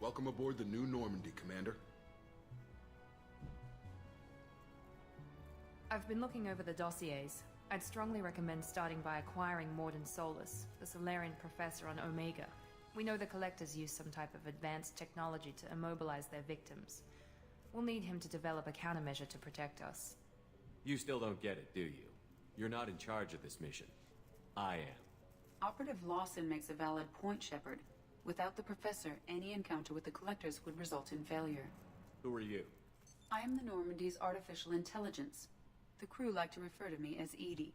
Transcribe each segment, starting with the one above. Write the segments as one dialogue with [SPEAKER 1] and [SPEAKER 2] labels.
[SPEAKER 1] Welcome aboard the new Normandy, Commander.
[SPEAKER 2] I've been looking over the dossiers. I'd strongly recommend starting by acquiring Morden Solus, the Solarian professor on Omega. We know the Collectors use some type of advanced technology to immobilize their victims. We'll need him to develop a countermeasure to protect us.
[SPEAKER 3] You still don't get it, do you? You're not in charge of this mission. I am.
[SPEAKER 4] Operative Lawson makes a valid point, Shepard. Without the Professor, any encounter with the Collectors would result in failure.
[SPEAKER 3] Who are you?
[SPEAKER 4] I am the Normandy's artificial intelligence. The crew like to refer to me as Edie.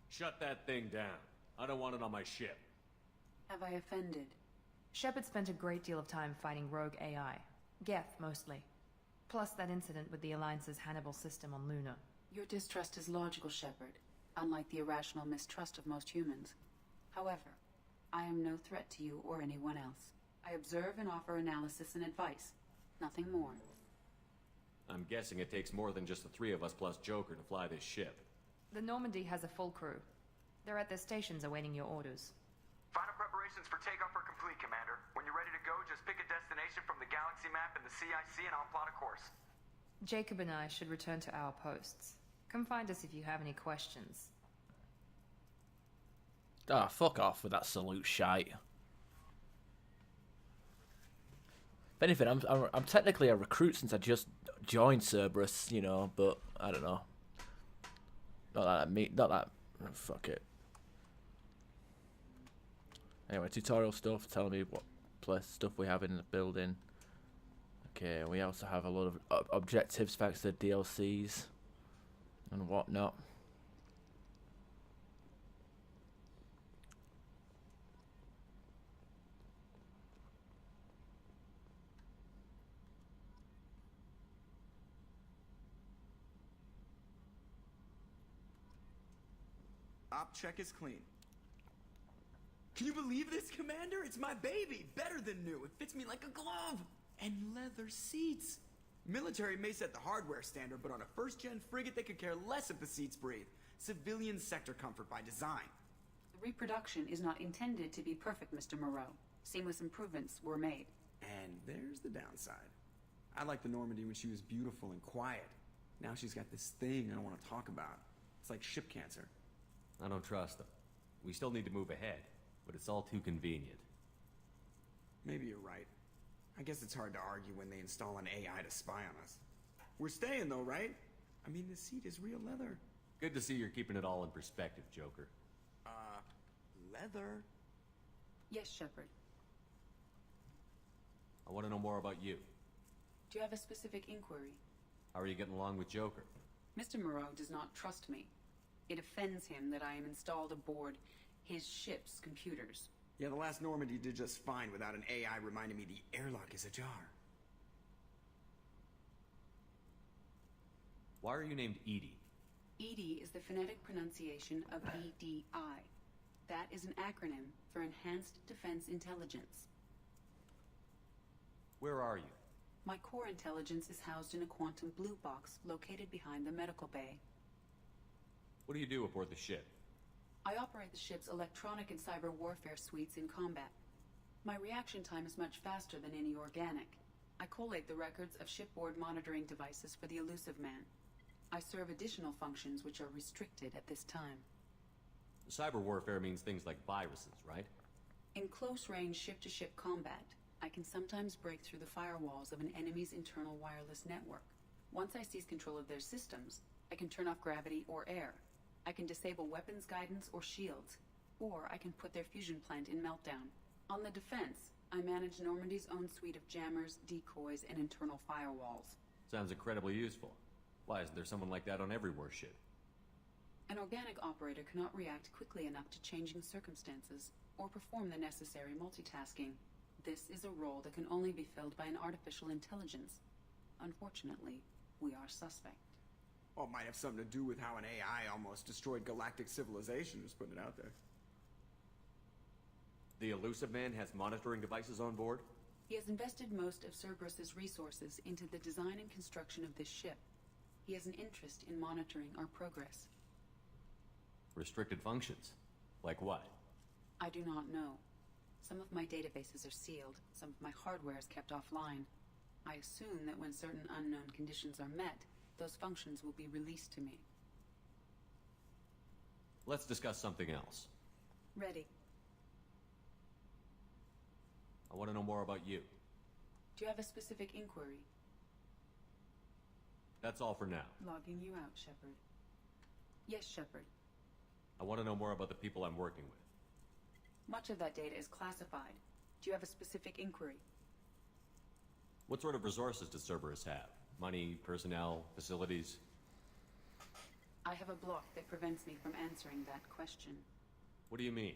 [SPEAKER 3] Shut that thing down. I don't want it on my ship.
[SPEAKER 4] Have I offended?
[SPEAKER 2] Shepard spent a great deal of time fighting rogue AI. Geth, mostly. Plus that incident with the Alliance's Hannibal system on Luna.
[SPEAKER 4] Your distrust is logical, Shepard, unlike the irrational mistrust of most humans. However, I am no threat to you or anyone else. I observe and offer analysis and advice. Nothing more.
[SPEAKER 3] I'm guessing it takes more than just the three of us plus Joker to fly this ship.
[SPEAKER 2] The Normandy has a full crew. They're at their stations awaiting your orders.
[SPEAKER 5] Final preparations for takeoff are complete, Commander. When you're ready to go, just pick a destination from the galaxy map and the CIC and I'll plot a course.
[SPEAKER 2] Jacob and I should return to our posts. Come find us if you have any questions.
[SPEAKER 6] Ah, fuck off with that salute shite. If anything, I'm technically a recruit since I just joined Cerberus, you know, but I don't know. Not that. Fuck it. Anyway, tutorial stuff. Telling me what stuff we have in the building. Okay, we also have a lot of objectives thanks to DLCs and whatnot.
[SPEAKER 7] Op check is clean. Can you believe this, Commander? It's my baby. Better than new. It fits me like a glove. And leather seats. Military may set the hardware standard, but on a first-gen frigate, they could care less if the seats breathe. Civilian sector comfort by design.
[SPEAKER 4] The reproduction is not intended to be perfect, Mr. Moreau. Seamless improvements were made.
[SPEAKER 7] And there's the downside. I liked the Normandy when she was beautiful and quiet. Now she's got this thing I don't want to talk about. It's like ship cancer.
[SPEAKER 3] I don't trust them. We still need to move ahead, but it's all too convenient.
[SPEAKER 7] Maybe you're right. I guess it's hard to argue when they install an AI to spy on us. We're staying though, right? I mean, the seat is real leather.
[SPEAKER 3] Good to see you're keeping it all in perspective, Joker.
[SPEAKER 7] Leather?
[SPEAKER 4] Yes, Shepard.
[SPEAKER 3] I want to know more about you.
[SPEAKER 4] Do you have a specific inquiry?
[SPEAKER 3] How are you getting along with Joker?
[SPEAKER 4] Mr. Moreau does not trust me. It offends him that I am installed aboard his ship's computers.
[SPEAKER 7] Yeah, the last Normandy did just fine without an AI reminding me the airlock is ajar.
[SPEAKER 3] Why are you named Edie?
[SPEAKER 4] EDI is the phonetic pronunciation of EDI. That is an acronym for Enhanced Defense Intelligence.
[SPEAKER 3] Where are you?
[SPEAKER 4] My core intelligence is housed in a quantum blue box located behind the medical bay.
[SPEAKER 3] What do you do aboard the ship?
[SPEAKER 4] I operate the ship's electronic and cyber warfare suites in combat. My reaction time is much faster than any organic. I collate the records of shipboard monitoring devices for the Elusive Man. I serve additional functions which are restricted at this time.
[SPEAKER 3] Cyber warfare means things like viruses, right?
[SPEAKER 4] In close-range ship-to-ship combat, I can sometimes break through the firewalls of an enemy's internal wireless network. Once I seize control of their systems, I can turn off gravity or air. I can disable weapons guidance or shields, or I can put their fusion plant in meltdown. On the defense, I manage Normandy's own suite of jammers, decoys, and internal firewalls.
[SPEAKER 3] Sounds incredibly useful. Why isn't there someone like that on every warship?
[SPEAKER 4] An organic operator cannot react quickly enough to changing circumstances, or perform the necessary multitasking. This is a role that can only be filled by an artificial intelligence. Unfortunately, we are suspect.
[SPEAKER 7] Well, it might have something to do with how an AI almost destroyed galactic civilization, just putting it out there.
[SPEAKER 3] The Elusive Man has monitoring devices on board?
[SPEAKER 4] He has invested most of Cerberus's resources into the design and construction of this ship. He has an interest in monitoring our progress.
[SPEAKER 3] Restricted functions? Like what?
[SPEAKER 4] I do not know. Some of my databases are sealed, some of my hardware is kept offline. I assume that when certain unknown conditions are met, those functions will be released to me.
[SPEAKER 3] Let's discuss something else.
[SPEAKER 4] Ready.
[SPEAKER 3] I want to know more about you.
[SPEAKER 4] Do you have a specific inquiry?
[SPEAKER 3] That's all for now.
[SPEAKER 4] Logging you out, Shepard. Yes, Shepard.
[SPEAKER 3] I want to know more about the people I'm working with.
[SPEAKER 4] Much of that data is classified. Do you have a specific inquiry?
[SPEAKER 3] What sort of resources does Cerberus have? Money, personnel, facilities?
[SPEAKER 4] I have a block that prevents me from answering that question.
[SPEAKER 3] What do you mean?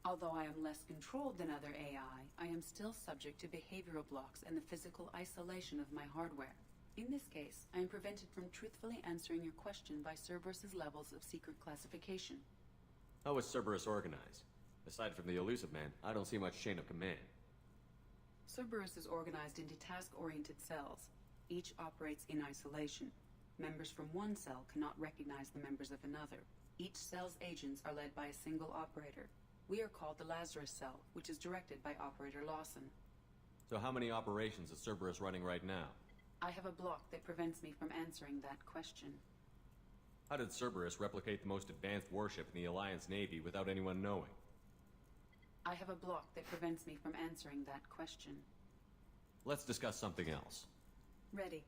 [SPEAKER 4] Although I am less controlled than other AI, I am still subject to behavioral blocks and the physical isolation of my hardware. In this case, I am prevented from truthfully answering your question by Cerberus's levels of secret classification.
[SPEAKER 3] How is Cerberus organized? Aside from the elusive man, I don't see much chain of command.
[SPEAKER 4] Cerberus is organized into task-oriented cells. Each operates in isolation. Members from one cell cannot recognize the members of another. Each cell's agents are led by a single operator. We are called the Lazarus Cell, which is directed by Operator Lawson.
[SPEAKER 3] So how many operations is Cerberus running right now?
[SPEAKER 4] I have a block that prevents me from answering that question.
[SPEAKER 3] How did Cerberus replicate the most advanced warship in the Alliance Navy without anyone knowing?
[SPEAKER 4] I have a block that prevents me from answering that question.
[SPEAKER 3] Let's discuss something else.
[SPEAKER 4] Ready.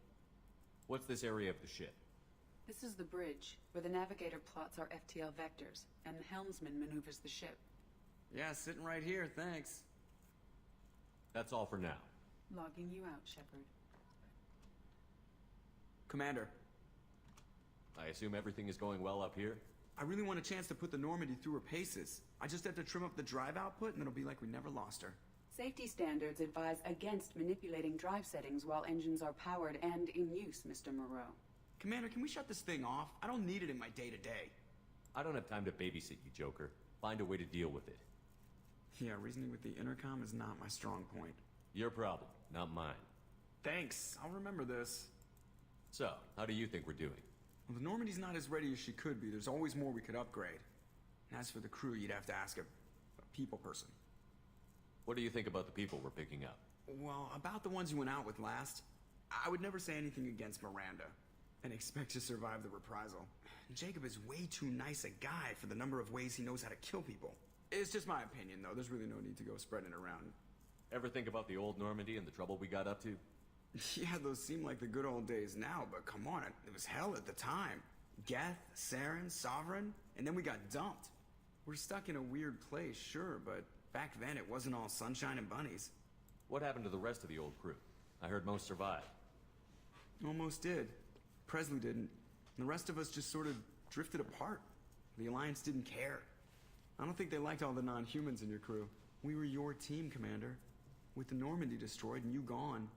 [SPEAKER 3] What's this area of the ship?
[SPEAKER 4] This is the bridge, where the navigator plots our FTL vectors, and the helmsman maneuvers the ship.
[SPEAKER 7] Yeah, sitting right here, thanks.
[SPEAKER 3] That's all for now.
[SPEAKER 4] Logging you out, Shepard.
[SPEAKER 7] Commander,
[SPEAKER 3] I assume everything is going well up here?
[SPEAKER 7] I really want a chance to put the Normandy through her paces. I just have to trim up the drive output and it'll be like we never lost her.
[SPEAKER 4] Safety standards advise against manipulating drive settings while engines are powered and in use, Mr. Moreau.
[SPEAKER 7] Commander, can we shut this thing off? I don't need it in my day-to-day.
[SPEAKER 3] I don't have time to babysit you, Joker. Find a way to deal with it.
[SPEAKER 7] Yeah, reasoning with the intercom is not my strong point.
[SPEAKER 3] Your problem, not mine.
[SPEAKER 7] Thanks, I'll remember this.
[SPEAKER 3] So, how do you think we're doing?
[SPEAKER 7] Well, the Normandy's not as ready as she could be. There's always more we could upgrade. And as for the crew, you'd have to ask a people person.
[SPEAKER 3] What do you think about the people we're picking up?
[SPEAKER 7] Well, about the ones you went out with last, I would never say anything against Miranda and expect to survive the reprisal. Jacob is way too nice a guy for the number of ways he knows how to kill people. It's just my opinion, though. There's really no need to go spreading it around.
[SPEAKER 3] Ever think about the old Normandy and the trouble we got up to?
[SPEAKER 7] Yeah, those seem like the good old days now, but come on, it was hell at the time. Geth, Saren, Sovereign, and then we got dumped. We're stuck in a weird place, sure, but back then it wasn't all sunshine and bunnies.
[SPEAKER 3] What happened to the rest of the old crew? I heard most survived.
[SPEAKER 7] Almost did. Presley didn't. And the rest of us just sort of drifted apart. The Alliance didn't care. I don't think they liked all the non-humans in your crew. We were your team, Commander. With the Normandy destroyed and you gone,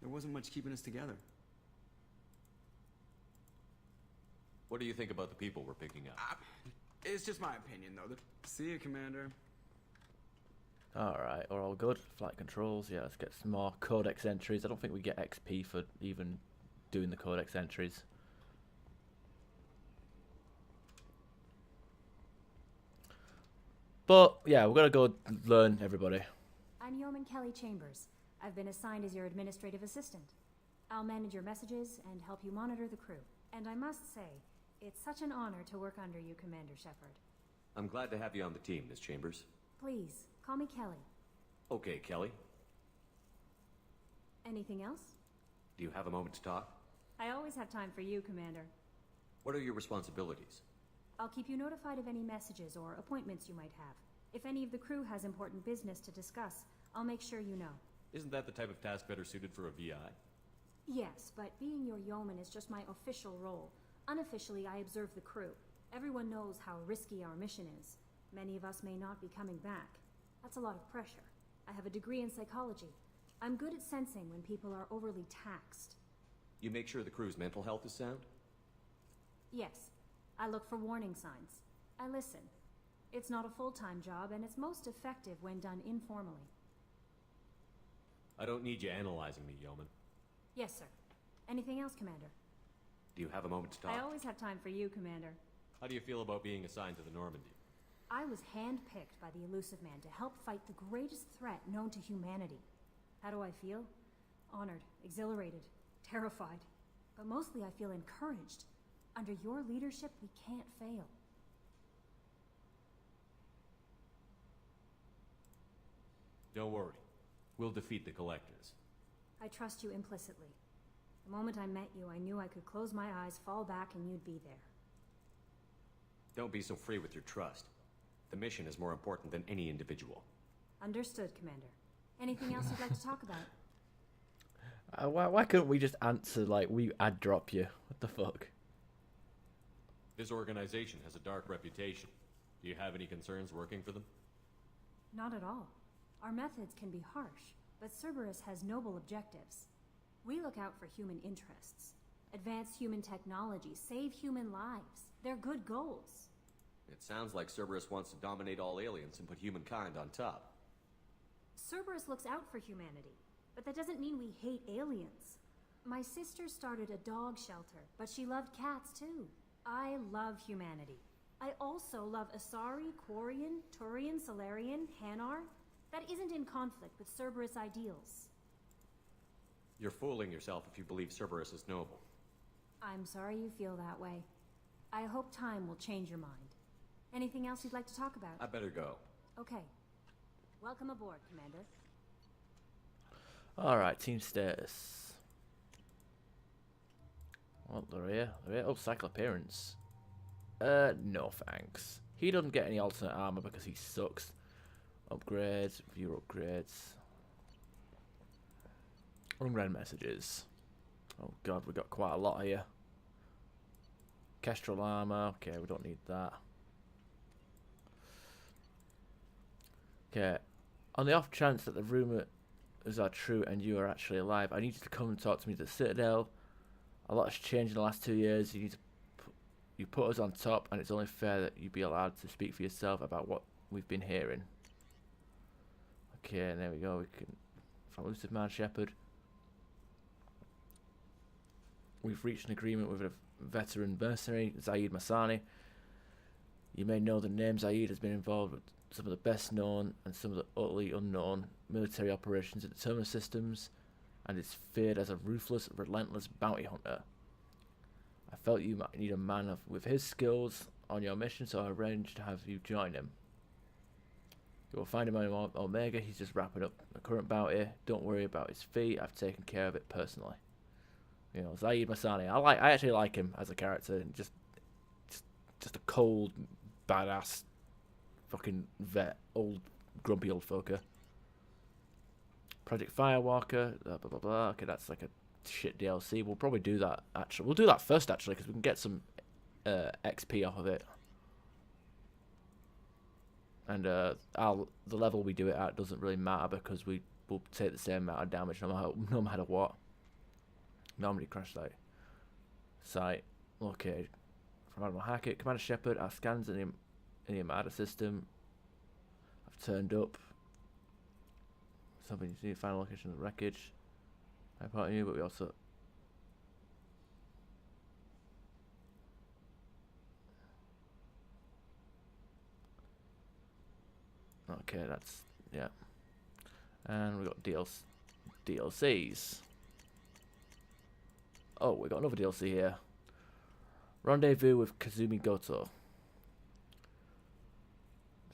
[SPEAKER 7] there wasn't much keeping us together.
[SPEAKER 3] What do you think about the people we're picking up?
[SPEAKER 7] It's just my opinion, though. See you, Commander.
[SPEAKER 6] Alright, we're all good. Flight controls, yeah, let's get some more codex entries. I don't think we get XP for even doing the codex entries. But, yeah, we're gonna go learn everybody.
[SPEAKER 8] I'm Yeoman Kelly Chambers. I've been assigned as your administrative assistant. I'll manage your messages and help you monitor the crew. And I must say, it's such an honor to work under you, Commander Shepard.
[SPEAKER 3] I'm glad to have you on the team, Miss Chambers.
[SPEAKER 8] Please, call me Kelly.
[SPEAKER 3] Okay, Kelly.
[SPEAKER 8] Anything else?
[SPEAKER 3] Do you have a moment to talk?
[SPEAKER 8] I always have time for you, Commander.
[SPEAKER 3] What are your responsibilities?
[SPEAKER 8] I'll keep you notified of any messages or appointments you might have. If any of the crew has important business to discuss, I'll make sure you know.
[SPEAKER 3] Isn't that the type of task better suited for a VI?
[SPEAKER 8] Yes, but being your yeoman is just my official role. Unofficially, I observe the crew. Everyone knows how risky our mission is. Many of us may not be coming back. That's a lot of pressure. I have a degree in psychology. I'm good at sensing when people are overly taxed.
[SPEAKER 3] You make sure the crew's mental health is sound?
[SPEAKER 8] Yes. I look for warning signs. I listen. It's not a full-time job, and it's most effective when done informally.
[SPEAKER 3] I don't need you analyzing me, Yeoman.
[SPEAKER 8] Yes, sir. Anything else, Commander?
[SPEAKER 3] Do you have a moment to talk?
[SPEAKER 8] I always have time for you, Commander.
[SPEAKER 3] How do you feel about being assigned to the Normandy?
[SPEAKER 8] I was handpicked by the elusive man to help fight the greatest threat known to humanity. How do I feel? Honored, exhilarated, terrified. But mostly I feel encouraged. Under your leadership, we can't fail.
[SPEAKER 3] Don't worry. We'll defeat the Collectors.
[SPEAKER 8] I trust you implicitly. The moment I met you, I knew I could close my eyes, fall back, and you'd be there.
[SPEAKER 3] Don't be so free with your trust. The mission is more important than any individual.
[SPEAKER 8] Understood, Commander. Anything else you'd like to talk about?
[SPEAKER 6] Why couldn't we just answer like I'd drop you? What the fuck?
[SPEAKER 3] This organization has a dark reputation. Do you have any concerns working for them?
[SPEAKER 8] Not at all. Our methods can be harsh, but Cerberus has noble objectives. We look out for human interests, advance human technology, save human lives. They're good goals.
[SPEAKER 3] It sounds like Cerberus wants to dominate all aliens and put humankind on top.
[SPEAKER 8] Cerberus looks out for humanity, but that doesn't mean we hate aliens. My sister started a dog shelter, but she loved cats too. I love humanity. I also love Asari, Quarian, Turian, Solarian, Hanar. That isn't in conflict with Cerberus ideals.
[SPEAKER 3] You're fooling yourself if you believe Cerberus is noble.
[SPEAKER 8] I'm sorry you feel that way. I hope time will change your mind. Anything else you'd like to talk about?
[SPEAKER 3] I better go.
[SPEAKER 8] Okay. Welcome aboard, Commander.
[SPEAKER 6] Alright, team status. Well, they're here. They're here. Oh, cycle appearance. No thanks. He doesn't get any alternate armor because he sucks. Upgrades, view upgrades. Unread messages. Oh god, we got quite a lot here. Kestrel armor. Okay, we don't need that. Okay. On the off chance that the rumors are true and you are actually alive, I need you to come and talk to me at the Citadel. A lot has changed in the last 2 years. You put us on top, and it's only fair that you be allowed to speak for yourself about what we've been hearing. Okay, and there we go. We can from Elusive Man Shepherd. We've reached an agreement with a veteran mercenary, Zaid Masani. You may know the name Zaid has been involved with some of the best known and some of the utterly unknown military operations in the Terminus systems, and is feared as a ruthless, relentless bounty hunter. I felt you might need a man with his skills on your mission, so I arranged to have you join him. You will find him on Omega. He's just wrapping up the current bounty. Don't worry about his fee. I've taken care of it personally. You know, Zaid Masani. I actually like him as a character. Just a cold, badass, fucking vet, grumpy old fucker. Project Firewalker. Blah blah blah. Okay, that's like a shit DLC. We'll probably do that. Actually, we'll do that first actually, because we can get some XP off of it. And the level we do it at doesn't really matter because we will take the same amount of damage no matter what. Normally crash site. Okay. From Admiral Hackett, Commander Shepard, our scans in the Armada system have turned up. Something you need to find a location of the wreckage. I part of you, but we also okay, that's yeah. And we got DLCs. Oh, we got another DLC here. Rendezvous with Kazumi Goto.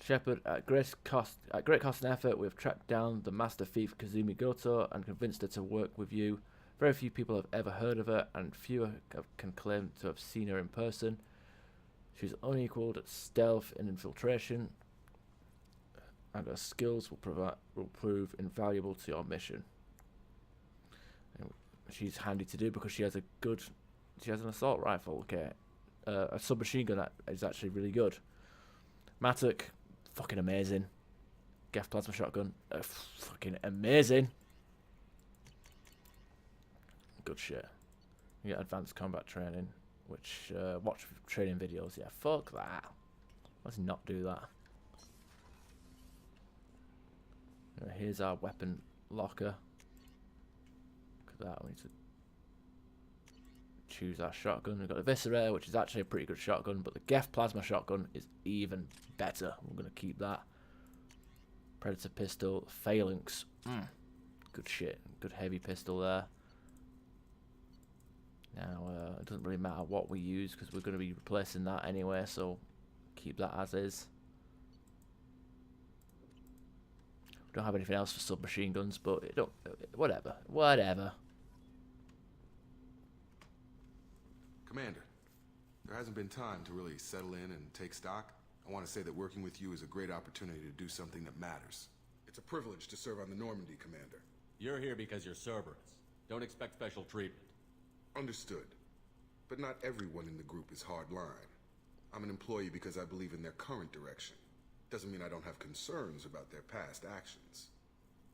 [SPEAKER 6] Shepard, at great cost and effort, we have tracked down the master thief Kazumi Goto and convinced her to work with you. Very few people have ever heard of her, and fewer can claim to have seen her in person. She's unequaled at stealth and infiltration, and her skills will prove invaluable to your mission. And she's handy to do because she has an assault rifle. Okay, a submachine gun that is actually really good. Matuk, fucking amazing. Geth plasma shotgun, fucking amazing. Good shit. You get advanced combat training, which watch training videos. Yeah, fuck that. Let's not do that. Here's our weapon locker. Look at that. We need to choose our shotgun. We've got the Viscera, which is actually a pretty good shotgun, but the Geth plasma shotgun is even better. We're going to keep that. Predator pistol, Phalanx. Good shit. Good heavy pistol there. Now, it doesn't really matter what we use because we're going to be replacing that anyway, so keep that as is. We don't have anything else for submachine guns, but it don't. Whatever.
[SPEAKER 1] Commander, there hasn't been time to really settle in and take stock. I want to say that working with you is a great opportunity to do something that matters. It's a privilege to serve on the Normandy, Commander.
[SPEAKER 3] You're here because you're Cerberus. Don't expect special treatment.
[SPEAKER 1] Understood. But not everyone in the group is hardline. I'm an employee because I believe in their current direction. Doesn't mean I don't have concerns about their past actions.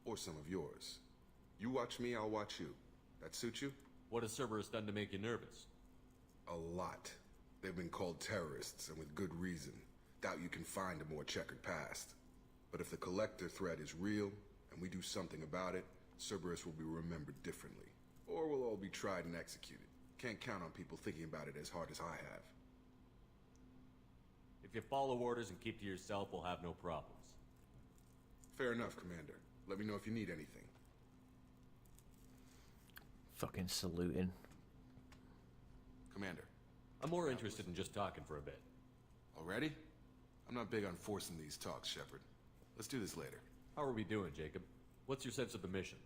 [SPEAKER 1] Or some of yours. You watch me, I'll watch you. That suit you?
[SPEAKER 3] What has Cerberus done to make you nervous?
[SPEAKER 1] A lot. They've been called terrorists, and with good reason. Doubt you can find a more checkered past. But if the Collector threat is real, and we do something about it, Cerberus will be remembered differently. Or we'll all be tried and executed. Can't count on people thinking about it as hard as I have.
[SPEAKER 3] If you follow orders and keep to yourself, we'll have no problems.
[SPEAKER 1] Fair enough, Commander. Let me know if you need anything.
[SPEAKER 6] Fucking saluting.
[SPEAKER 1] Commander.
[SPEAKER 3] I'm more interested in just talking for a bit.
[SPEAKER 1] Already? I'm not big on forcing these talks, Shepard. Let's do this later.
[SPEAKER 3] How are we doing, Jacob? What's your sense of the mission?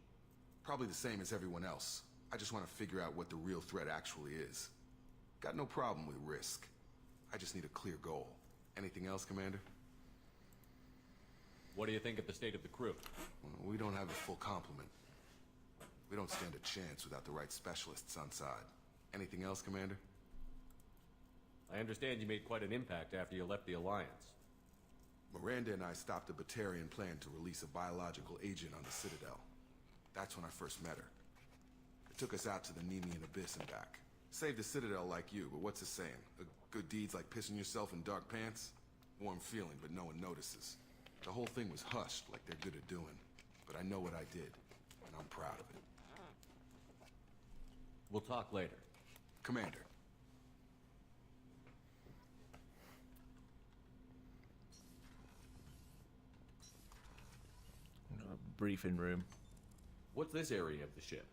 [SPEAKER 1] Probably the same as everyone else. I just want to figure out what the real threat actually is. Got no problem with risk. I just need a clear goal. Anything else, Commander?
[SPEAKER 3] What do you think of the state of the crew?
[SPEAKER 1] Well, we don't have a full complement. We don't stand a chance without the right specialists on side. Anything else, Commander?
[SPEAKER 3] I understand you made quite an impact after you left the Alliance.
[SPEAKER 1] Miranda and I stopped a Batarian plan to release a biological agent on the Citadel. That's when I first met her. It took us out to the Nemean Abyss and back. Saved the Citadel like you, but what's the saying? A good deed's like pissing yourself in dark pants? Warm feeling, but no one notices. The whole thing was hushed, like they're good at doing. But I know what I did, and I'm proud of it.
[SPEAKER 3] We'll talk later.
[SPEAKER 1] Commander.
[SPEAKER 6] Briefing room.
[SPEAKER 3] What's this area of the ship?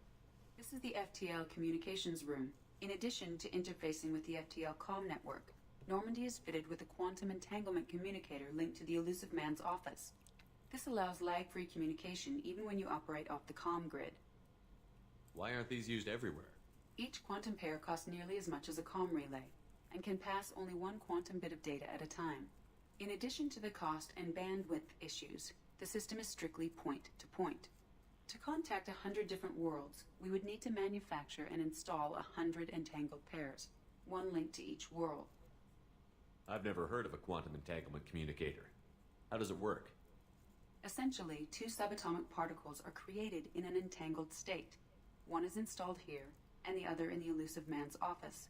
[SPEAKER 4] This is the FTL communications room. In addition to interfacing with the FTL comm network, Normandy is fitted with a quantum entanglement communicator linked to the Elusive Man's office. This allows lag-free communication even when you operate off the comm grid.
[SPEAKER 3] Why aren't these used everywhere?
[SPEAKER 4] Each quantum pair costs nearly as much as a comm relay, and can pass only one quantum bit of data at a time. In addition to the cost and bandwidth issues, the system is strictly point-to-point. To contact 100 different worlds, we would need to manufacture and install 100 entangled pairs, one linked to each world.
[SPEAKER 3] I've never heard of a quantum entanglement communicator. How does it work?
[SPEAKER 4] Essentially, two subatomic particles are created in an entangled state. One is installed here, and the other in the Elusive Man's office.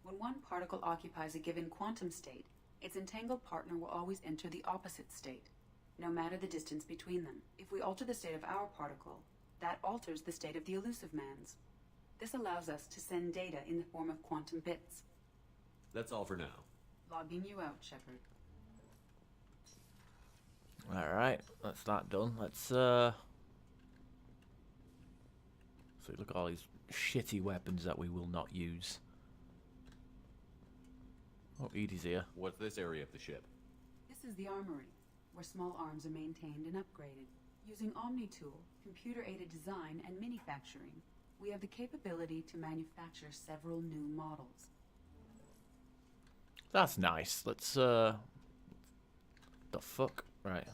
[SPEAKER 4] When one particle occupies a given quantum state, its entangled partner will always enter the opposite state, no matter the distance between them. If we alter the state of our particle, that alters the state of the Elusive Man's. This allows us to send data in the form of quantum bits.
[SPEAKER 3] That's all for now.
[SPEAKER 4] Logging you out, Shepard.
[SPEAKER 6] Alright, that's that done. Let's so look at all these shitty weapons that we will not use. Oh, Edie's here.
[SPEAKER 3] What's this area of the ship?
[SPEAKER 4] This is the armory, where small arms are maintained and upgraded. Using Omni-Tool, computer-aided design, and manufacturing, we have the capability to manufacture several new models.
[SPEAKER 6] That's nice. Let's the fuck? Right.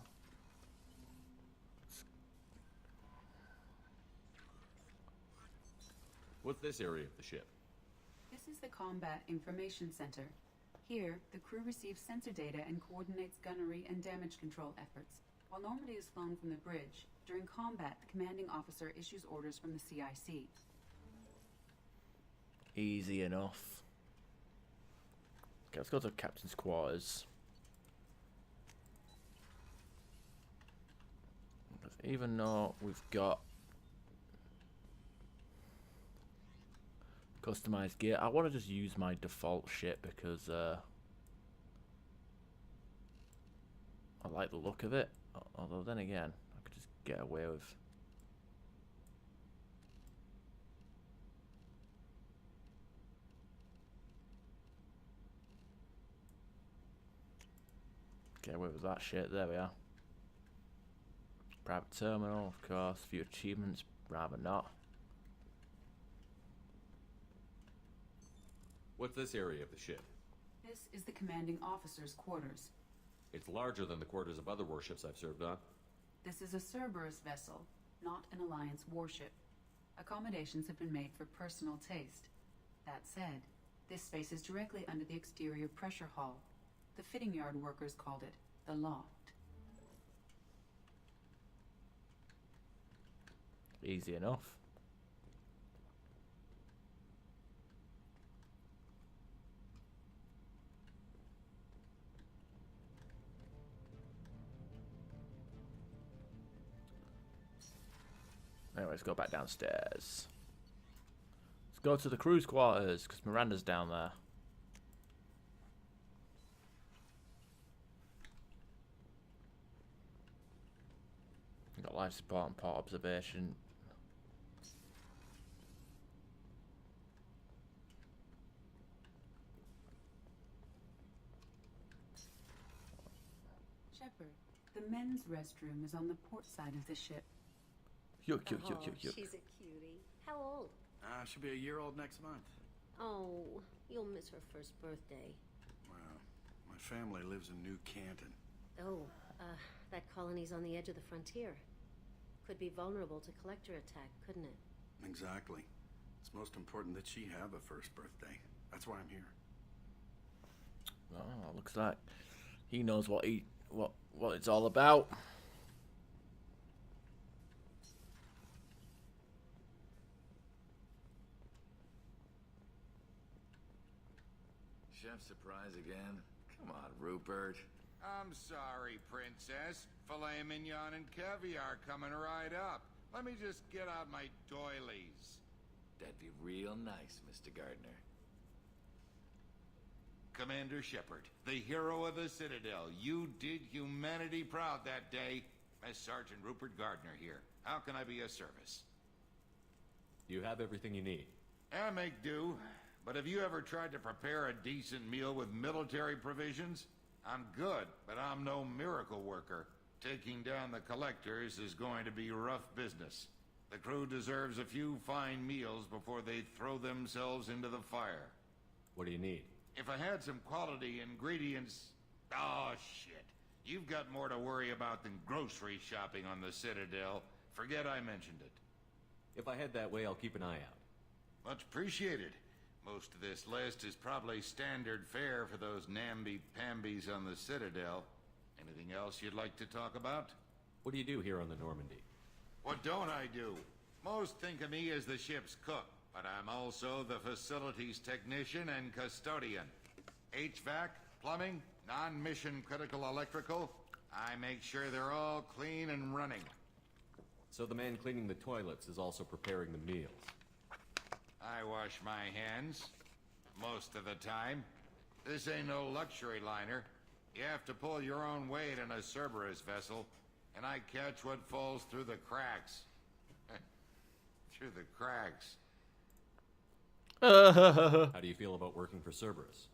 [SPEAKER 3] What's this area of the ship?
[SPEAKER 4] This is the Combat Information Center. Here, the crew receives sensor data and coordinates gunnery and damage control efforts. While Normandy is flown from the bridge, during combat, the commanding officer issues orders from the CIC.
[SPEAKER 6] Easy enough. Okay, let's go to the captain's quarters. Even though we've got Customized gear. I want to just use my default shit because I like the look of it. Although then again, I could just get away with. Get away with that shit. There we are. Private terminal, of course. Few achievements, rather not.
[SPEAKER 3] What's this area of the ship?
[SPEAKER 4] This is the commanding officer's quarters.
[SPEAKER 3] It's larger than the quarters of other warships I've served on.
[SPEAKER 4] This is a Cerberus vessel, not an Alliance warship. Accommodations have been made for personal taste. That said, this space is directly under the exterior pressure hull. The fitting yard workers called it the loft.
[SPEAKER 6] Easy enough. Anyway, let's go back downstairs. Let's go to the crew's quarters, because Miranda's down there. We've got life support and port observation.
[SPEAKER 4] Shepard, the men's restroom is on the port side of the ship.
[SPEAKER 6] Yuck.
[SPEAKER 9] She's a cutie. How old?
[SPEAKER 7] She'll be a year old next month.
[SPEAKER 9] Oh, you'll miss her first birthday.
[SPEAKER 10] Well, my family lives in New Canton.
[SPEAKER 9] Oh, that colony's on the edge of the frontier. Could be vulnerable to collector attack, couldn't it?
[SPEAKER 10] Exactly. It's most important that she have a first birthday. That's why I'm here.
[SPEAKER 6] Oh, looks like he knows what it's all about.
[SPEAKER 11] Chef surprise again? Come on, Rupert.
[SPEAKER 12] I'm sorry, Princess. Filet mignon and caviar coming right up. Let me just get out my doilies.
[SPEAKER 11] That'd be real nice, Mr. Gardner.
[SPEAKER 12] Commander Shepard, the hero of the Citadel. You did humanity proud that day. Mess Sergeant Rupert Gardner here. How can I be of service?
[SPEAKER 3] You have everything you need.
[SPEAKER 12] I make do. But have you ever tried to prepare a decent meal with military provisions? I'm good, but I'm no miracle worker. Taking down the collectors is going to be rough business. The crew deserves a few fine meals before they throw themselves into the fire.
[SPEAKER 3] What do you need?
[SPEAKER 12] If I had some quality ingredients... Oh, shit. You've got more to worry about than grocery shopping on the Citadel. Forget I mentioned it.
[SPEAKER 3] If I head that way, I'll keep an eye out.
[SPEAKER 12] Much appreciated. Most of this list is probably standard fare for those namby-pambies on the Citadel. Anything else you'd like to talk about?
[SPEAKER 3] What do you do here on the Normandy?
[SPEAKER 12] What don't I do? Most think of me as the ship's cook, but I'm also the facilities technician and custodian. HVAC, plumbing, non-mission critical electrical. I make sure they're all clean and running.
[SPEAKER 3] So the man cleaning the toilets is also preparing the meals.
[SPEAKER 12] I wash my hands. Most of the time. This ain't no luxury liner. You have to pull your own weight in a Cerberus vessel, and I catch what falls through the cracks. Through the cracks.
[SPEAKER 3] How do you feel about working for Cerberus?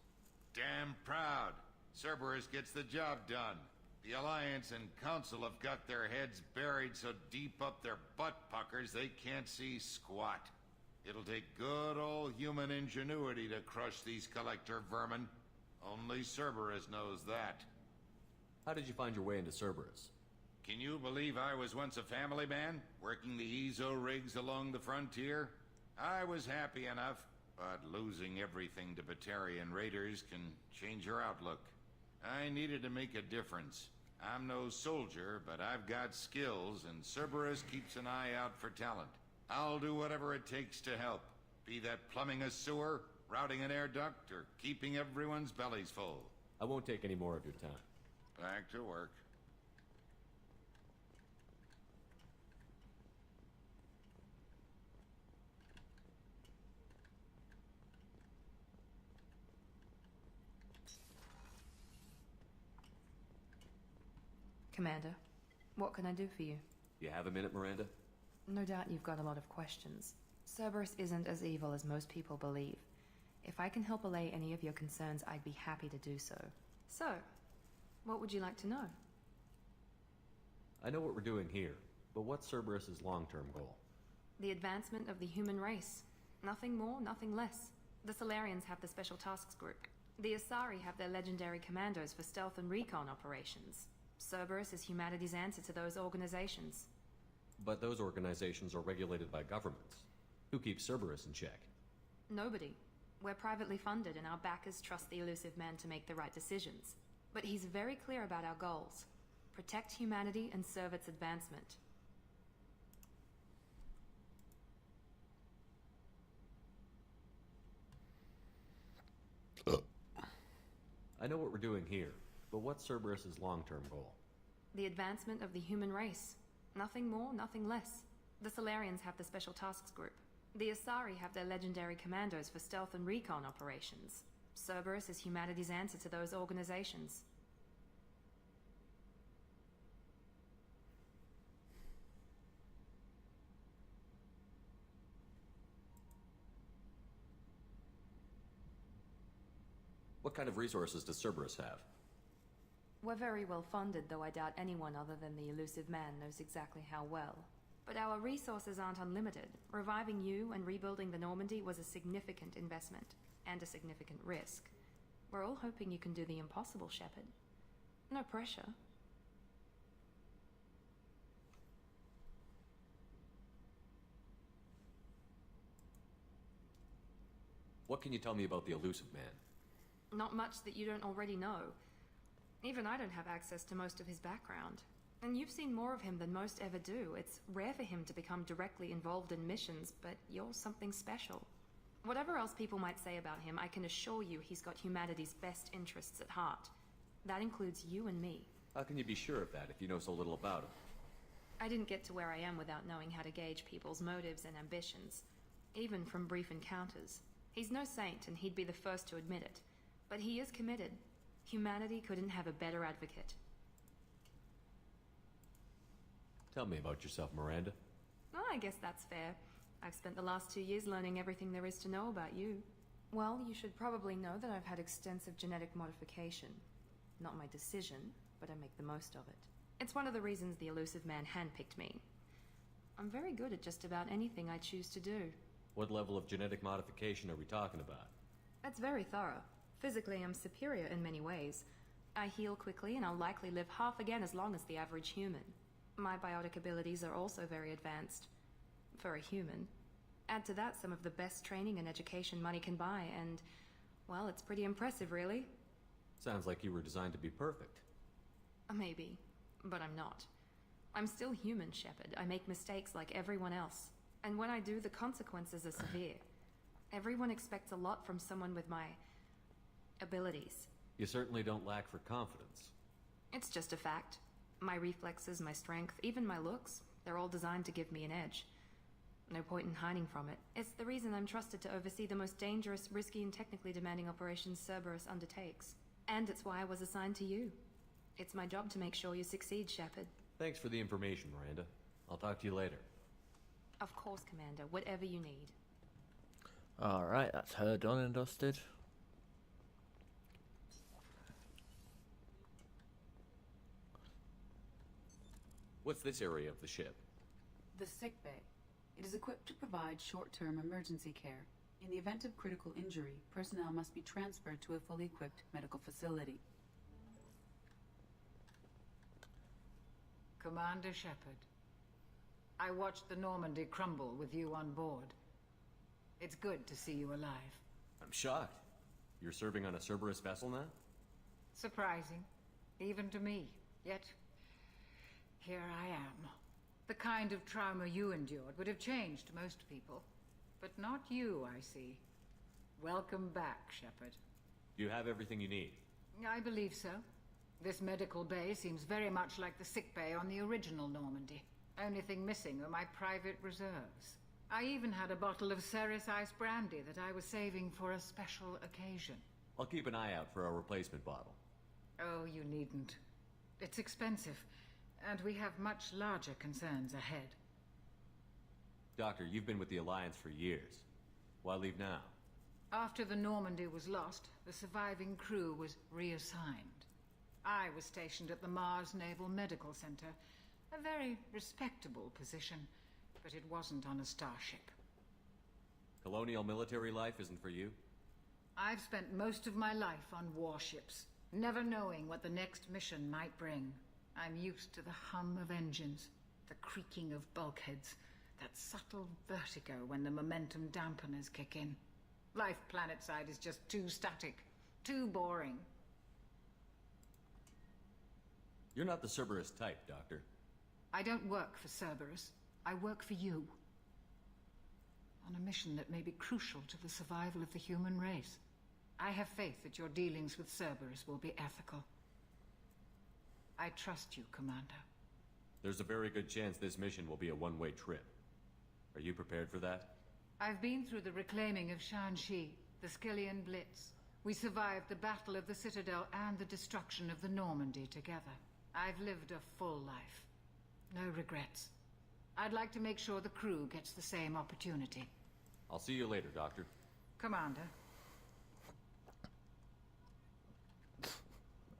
[SPEAKER 12] Damn proud. Cerberus gets the job done. The Alliance and Council have got their heads buried so deep up their butt puckers they can't see squat. It'll take good old human ingenuity to crush these collector vermin. Only Cerberus knows that.
[SPEAKER 3] How did you find your way into Cerberus?
[SPEAKER 12] Can you believe I was once a family man, working the EZO rigs along the frontier? I was happy enough, but losing everything to Batarian raiders can change your outlook. I needed to make a difference. I'm no soldier, but I've got skills, and Cerberus keeps an eye out for talent. I'll do whatever it takes to help, be that plumbing a sewer, routing an air duct, or keeping everyone's bellies full.
[SPEAKER 3] I won't take any more of your time.
[SPEAKER 12] Back to work.
[SPEAKER 2] Commander, what can I do for you?
[SPEAKER 3] You have a minute, Miranda?
[SPEAKER 2] No doubt you've got a lot of questions. Cerberus isn't as evil as most people believe. If I can help allay any of your concerns, I'd be happy to do so. So, what would you like to know?
[SPEAKER 3] I know what we're doing here, but what's Cerberus's long-term goal?
[SPEAKER 2] The advancement of the human race. Nothing more, nothing less. The Solarians have the Special Tasks Group. The Asari have their legendary commandos for stealth and recon operations. Cerberus is humanity's answer to those organizations.
[SPEAKER 3] But those organizations are regulated by governments. Who keeps Cerberus in check?
[SPEAKER 2] Nobody. We're privately funded and our backers trust the elusive man to make the right decisions. But he's very clear about our goals. Protect humanity and serve its advancement.
[SPEAKER 3] I know what we're doing here, but what's Cerberus's long-term goal?
[SPEAKER 2] The advancement of the human race. Nothing more, nothing less. The Solarians have the Special Tasks Group. The Asari have their legendary commandos for stealth and recon operations. Cerberus is humanity's answer to those organizations.
[SPEAKER 3] What kind of resources does Cerberus have?
[SPEAKER 2] We're very well funded, though I doubt anyone other than the elusive man knows exactly how well. But our resources aren't unlimited. Reviving you and rebuilding the Normandy was a significant investment, and a significant risk. We're all hoping you can do the impossible, Shepard. No pressure.
[SPEAKER 3] What can you tell me about the elusive man?
[SPEAKER 2] Not much that you don't already know. Even I don't have access to most of his background. And you've seen more of him than most ever do. It's rare for him to become directly involved in missions, but you're something special. Whatever else people might say about him, I can assure you he's got humanity's best interests at heart. That includes you and me.
[SPEAKER 3] How can you be sure of that if you know so little about him?
[SPEAKER 2] I didn't get to where I am without knowing how to gauge people's motives and ambitions, even from brief encounters. He's no saint, and he'd be the first to admit it. But he is committed. Humanity couldn't have a better advocate.
[SPEAKER 3] Tell me about yourself, Miranda.
[SPEAKER 2] Well, I guess that's fair. I've spent the last 2 years learning everything there is to know about you. Well, you should probably know that I've had extensive genetic modification. Not my decision, but I make the most of it. It's one of the reasons the elusive man handpicked me. I'm very good at just about anything I choose to do.
[SPEAKER 3] What level of genetic modification are we talking about?
[SPEAKER 2] That's very thorough. Physically, I'm superior in many ways. I heal quickly, and I'll likely live half again as long as the average human. My biotic abilities are also very advanced. For a human. Add to that some of the best training and education money can buy, and, well, it's pretty impressive, really.
[SPEAKER 3] Sounds like you were designed to be perfect.
[SPEAKER 2] Maybe, but I'm not. I'm still human, Shepard. I make mistakes like everyone else. And when I do, the consequences are severe. Everyone expects a lot from someone with my abilities.
[SPEAKER 3] You certainly don't lack for confidence.
[SPEAKER 2] It's just a fact. My reflexes, my strength, even my looks, they're all designed to give me an edge. No point in hiding from it. It's the reason I'm trusted to oversee the most dangerous, risky, and technically demanding operations Cerberus undertakes. And it's why I was assigned to you. It's my job to make sure you succeed, Shepard.
[SPEAKER 3] Thanks for the information, Miranda. I'll talk to you later.
[SPEAKER 2] Of course, Commander. Whatever you need.
[SPEAKER 6] Alright, that's her done and dusted.
[SPEAKER 3] What's this area of the ship?
[SPEAKER 4] The sick bay. It is equipped to provide short-term emergency care. In the event of critical injury, personnel must be transferred to a fully equipped medical facility.
[SPEAKER 13] Commander Shepard, I watched the Normandy crumble with you on board. It's good to see you alive.
[SPEAKER 3] I'm shocked. You're serving on a Cerberus vessel now?
[SPEAKER 13] Surprising, even to me. Yet, here I am. The kind of trauma you endured would have changed most people. But not you, I see. Welcome back, Shepard.
[SPEAKER 3] You have everything you need.
[SPEAKER 13] I believe so. This medical bay seems very much like the sick bay on the original Normandy. Only thing missing are my private reserves. I even had a bottle of Ceres Ice brandy that I was saving for a special occasion.
[SPEAKER 3] I'll keep an eye out for a replacement bottle.
[SPEAKER 13] Oh, you needn't. It's expensive. And we have much larger concerns ahead.
[SPEAKER 3] Doctor, you've been with the Alliance for years. Why leave now?
[SPEAKER 13] After the Normandy was lost, the surviving crew was reassigned. I was stationed at the Mars Naval Medical Center, a very respectable position, but it wasn't on a starship.
[SPEAKER 3] Colonial military life isn't for you?
[SPEAKER 13] I've spent most of my life on warships, never knowing what the next mission might bring. I'm used to the hum of engines, the creaking of bulkheads, that subtle vertigo when the momentum dampeners kick in. Life planetside is just too static, too boring.
[SPEAKER 3] You're not the Cerberus type, Doctor.
[SPEAKER 13] I don't work for Cerberus. I work for you. On a mission that may be crucial to the survival of the human race. I have faith that your dealings with Cerberus will be ethical. I trust you, Commander.
[SPEAKER 3] There's a very good chance this mission will be a one-way trip. Are you prepared for that?
[SPEAKER 13] I've been through the reclaiming of Shanxi, the Skillian Blitz. We survived the Battle of the Citadel and the destruction of the Normandy together. I've lived a full life. No regrets. I'd like to make sure the crew gets the same opportunity.
[SPEAKER 3] I'll see you later, Doctor.
[SPEAKER 13] Commander.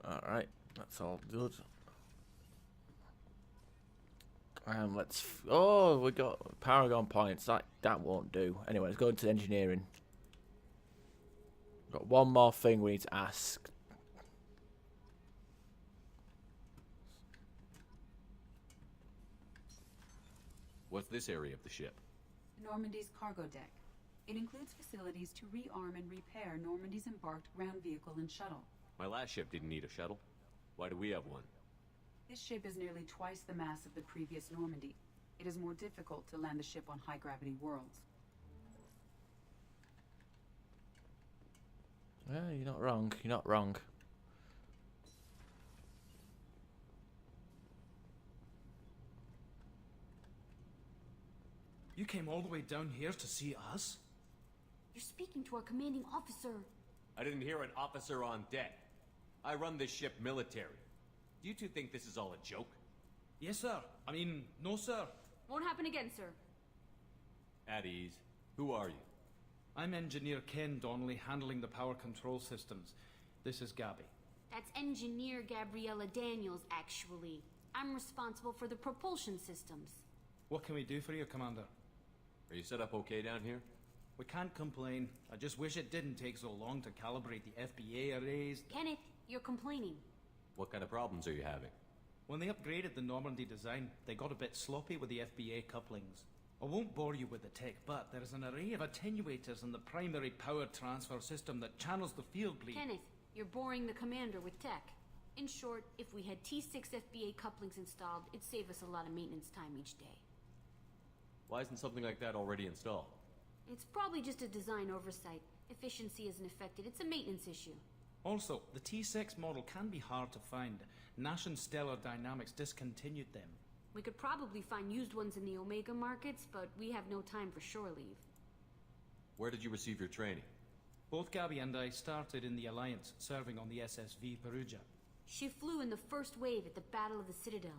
[SPEAKER 6] Alright, that's all good. We got Paragon points. That won't do. Anyway, let's go into engineering. Got one more thing we need to ask.
[SPEAKER 3] What's this area of the ship?
[SPEAKER 4] Normandy's cargo deck. It includes facilities to rearm and repair Normandy's embarked ground vehicle and shuttle.
[SPEAKER 3] My last ship didn't need a shuttle. Why do we have one?
[SPEAKER 4] This ship is nearly twice the mass of the previous Normandy. It is more difficult to land the ship on high-gravity worlds.
[SPEAKER 6] Yeah, you're not wrong. You're not wrong.
[SPEAKER 14] You came all the way down here to see us?
[SPEAKER 15] You're speaking to our commanding officer.
[SPEAKER 3] I didn't hear an officer on deck. I run this ship military. Do you two think this is all a joke?
[SPEAKER 14] Yes, sir. I mean, no, sir.
[SPEAKER 15] Won't happen again, sir.
[SPEAKER 3] At ease. Who are you?
[SPEAKER 14] I'm Engineer Ken Donnelly, handling the power control systems. This is Gabby.
[SPEAKER 15] That's Engineer Gabriella Daniels, actually. I'm responsible for the propulsion systems.
[SPEAKER 14] What can we do for you, Commander?
[SPEAKER 3] Are you set up okay down here?
[SPEAKER 14] We can't complain. I just wish it didn't take so long to calibrate the FBA arrays.
[SPEAKER 15] Kenneth, you're complaining.
[SPEAKER 3] What kind of problems are you having?
[SPEAKER 14] When they upgraded the Normandy design, they got a bit sloppy with the FBA couplings. I won't bore you with the tech, but there is an array of attenuators in the primary power transfer system that channels the field bleed.
[SPEAKER 15] Kenneth, you're boring the commander with tech. In short, if we had T6 FBA couplings installed, it'd save us a lot of maintenance time each day.
[SPEAKER 3] Why isn't something like that already installed?
[SPEAKER 15] It's probably just a design oversight. Efficiency isn't affected. It's a maintenance issue.
[SPEAKER 14] Also, the T6 model can be hard to find. Nash and Stellar Dynamics discontinued them.
[SPEAKER 15] We could probably find used ones in the Omega markets, but we have no time for shore leave.
[SPEAKER 3] Where did you receive your training?
[SPEAKER 14] Both Gabby and I started in the Alliance, serving on the SSV Perugia.
[SPEAKER 15] She flew in the first wave at the Battle of the Citadel.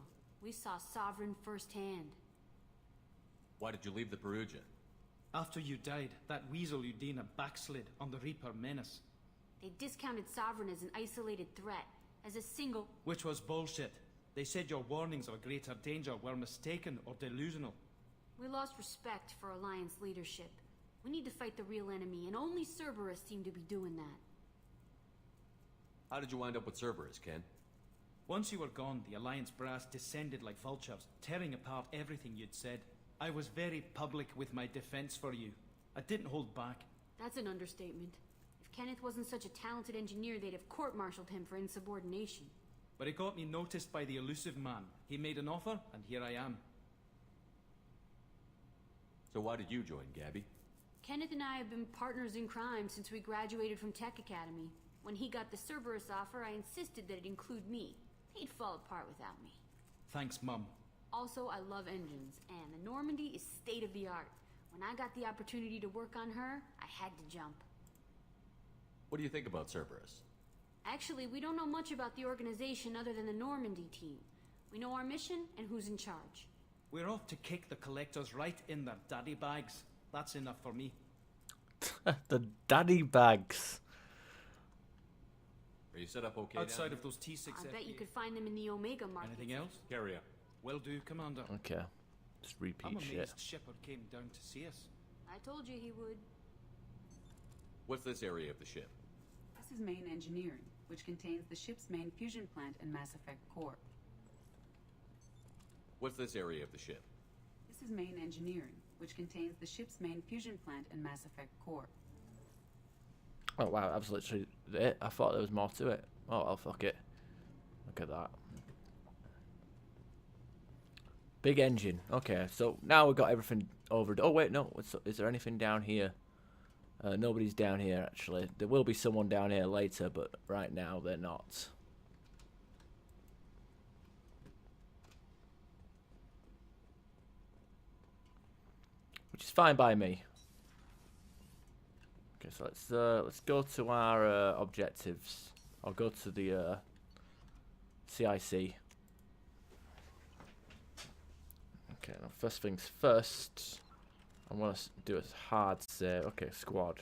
[SPEAKER 15] We saw Sovereign firsthand.
[SPEAKER 3] Why did you leave the Perugia?
[SPEAKER 14] After you died, that weasel Udina backslid on the Reaper Menace.
[SPEAKER 15] They discounted Sovereign as an isolated threat, as a single...
[SPEAKER 14] Which was bullshit. They said your warnings of a greater danger were mistaken or delusional.
[SPEAKER 15] We lost respect for Alliance leadership. We need to fight the real enemy, and only Cerberus seemed to be doing that.
[SPEAKER 3] How did you wind up with Cerberus, Ken?
[SPEAKER 14] Once you were gone, the Alliance brass descended like vultures, tearing apart everything you'd said. I was very public with my defense for you. I didn't hold back.
[SPEAKER 15] That's an understatement. If Kenneth wasn't such a talented engineer, they'd have court-martialed him for insubordination.
[SPEAKER 14] But it got me noticed by the elusive man. He made an offer, and here I am.
[SPEAKER 3] So why did you join, Gabby?
[SPEAKER 15] Kenneth and I have been partners in crime since we graduated from Tech Academy. When he got the Cerberus offer, I insisted that it include me. He'd fall apart without me.
[SPEAKER 14] Thanks, Mum.
[SPEAKER 15] Also, I love engines, and the Normandy is state-of-the-art. When I got the opportunity to work on her, I had to jump.
[SPEAKER 3] What do you think about Cerberus?
[SPEAKER 15] Actually, we don't know much about the organization other than the Normandy team. We know our mission and who's in charge.
[SPEAKER 14] We're off to kick the collectors right in their daddy bags. That's enough for me.
[SPEAKER 6] The daddy bags.
[SPEAKER 3] Are you set up okay?
[SPEAKER 14] Outside of those T6
[SPEAKER 15] I bet you
[SPEAKER 14] FBA.
[SPEAKER 15] could find them in the Omega market.
[SPEAKER 14] Anything else?
[SPEAKER 3] Carrier.
[SPEAKER 14] Will do, Commander.
[SPEAKER 6] Okay. Just repeat
[SPEAKER 14] I'm
[SPEAKER 6] shit.
[SPEAKER 14] amazed Shepard came down to see us.
[SPEAKER 15] I told you he would.
[SPEAKER 3] What's this area of the ship?
[SPEAKER 4] This is main engineering, which contains the ship's main fusion plant and Mass Effect core.
[SPEAKER 3] What's this area of the ship?
[SPEAKER 4] This is main engineering, which contains the ship's main fusion plant and Mass Effect core.
[SPEAKER 6] Oh wow, that was literally it. I thought there was more to it. Oh well, fuck it. Look at that. Big engine. Okay, so now we've got everything over. Oh wait, no. Is there anything down here? Nobody's down here actually. There will be someone down here later, but right now they're not. Which is fine by me. Okay, so let's go to our objectives. I'll go to the CIC. Okay, now first things first. I want to do a hard save. Okay, squad.